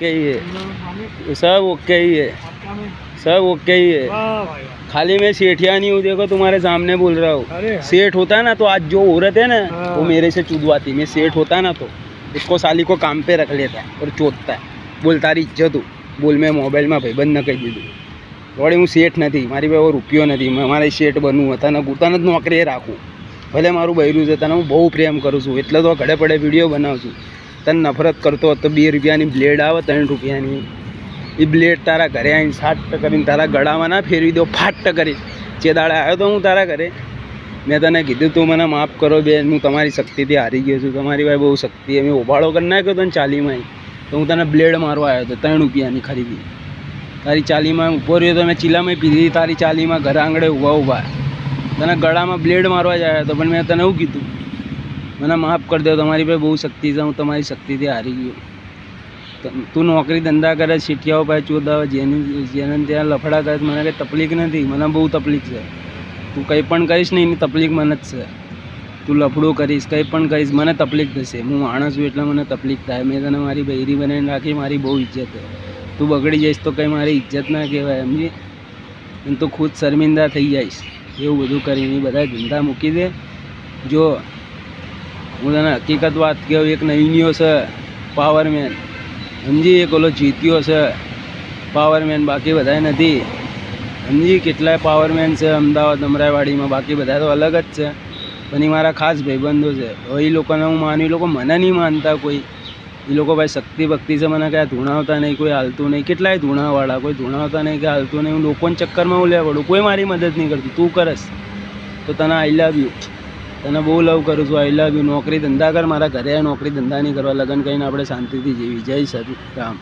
Okay ही है, सब okay ही है, सब ओके ही है। खाली मैं सेठिया नहीं हूँ, देखो तुम्हारे सामने बोल रहा हूँ। सेठ होता है ना तो आज जो औरत है ना वो मेरे से चुदवाती। मैं सेठ होता है ना तो उसको साली को काम पे रख लेता है और चोदता है, बोल तारी इज्जत हूँ, बोल मैं मोबाइल में भाईबंध न कही दीधું વળી હું શેઠ નથી, મારી પાસે રૂપિયો નથી, મારે શેઠ બનવું હતા ને પોતાને જ નોકરીએ રાખવું, ભલે મારું બૈરું છે તને હું બહુ પ્રેમ કરું છું એટલે તો ઘડે પડે વિડીયો બનાવું છું। તને નફરત કરતો તો 2 રૂપિયાની બ્લેડ આવે 3 રૂપિયાની, એ બ્લેડ તારા ઘરે આવીને 60 કરીને તારા ગળામાં ના ફેરવી દો ફાટ કરી। જે દાડે આવ્યો તો હું તારા ઘરે મેં તને કીધું તું મને માફ કરો બેન, હું તમારી શક્તિથી હારી ગયો છું, તમારી પાસે બહુ શક્તિ, મેં ઉભાળો કરી નાખ્યો તને ચાલીમાં, તો હું તને બ્લેડ મારવા આવ્યો હતો 3 રૂપિયાની ખરીદી। તારી ચાલીમાં ઊભો રહ્યો તો મેં ચીલામાં પીધી, તારી ચાલીમાં ઘર આંગળે ઊભા તને ગળામાં બ્લેડ મારવા જ આવ્યો હતો, પણ મેં તને એવું કીધું મને માફ કરી દો, તમારી પાસે બહુ શક્તિ છે, હું તમારી શક્તિથી હારી ગયો। તું નોકરી ધંધા કરે, શીઠિયાઓ પાસે ચોદાવે, જેને ત્યાં લફડા કરે, મને કંઈ તકલીફ નથી, મને બહુ તકલીફ છે। તું કંઈ પણ કરીશ ને એની તકલીફ મને જ છે, તું લફડું કરીશ કંઈ પણ કરીશ મને તકલીફ થશે, હું માણસ છું એટલે મને તકલીફ થાય। મેં તને મારી બૈરી બનાવીને રાખી, મારી બહુ ઇજ્જત છે, તું બગડી જઈશ તો કંઈ મારી ઇજ્જત ના કહેવાય, સમજી? અને તું ખુદ શર્મિંદા થઈ જઈશ એવું બધું કરીને। બધા ધંધા મૂકી દે। જો હું તને હકીકત વાત કહું, એક નવીનીઓ છે પાવરમેન, સમજી? એક ઓલો જીત્યો છે પાવરમેન, બાકી બધા નથી, સમજી? કેટલાય પાવરમેન છે અમદાવાદ અમરાઈવાડીમાં, બાકી બધા તો અલગ જ છે, પણ એ મારા ખાસ ભાઈબંધો છે। હવે એ લોકોને હું માનું, એ લોકો મને નહીં માનતા કોઈ, એ લોકો ભાઈ શક્તિ ભક્તિ છે, મને કાંઈ ધૂણાવતા નહીં, કોઈ હાલતું નહીં, કેટલાય ધૂણાવાળા, કોઈ ધૂણાવતા નહીં કે હાલતું નહીં, હું લોકોને ચક્કરમાં હું લેવા પડું, કોઈ મારી મદદ નહીં કરતું। તું કરસ તો તને આઈ લવ યુ, તને બહુ લવ કરું છું, આઈ લવ યુ। નોકરી ધંધા કર, મારા ઘરે નોકરી ધંધા નહીં કરવા, લગ્ન કરીને આપણે શાંતિથી જીવી। જય શ્રી રામ।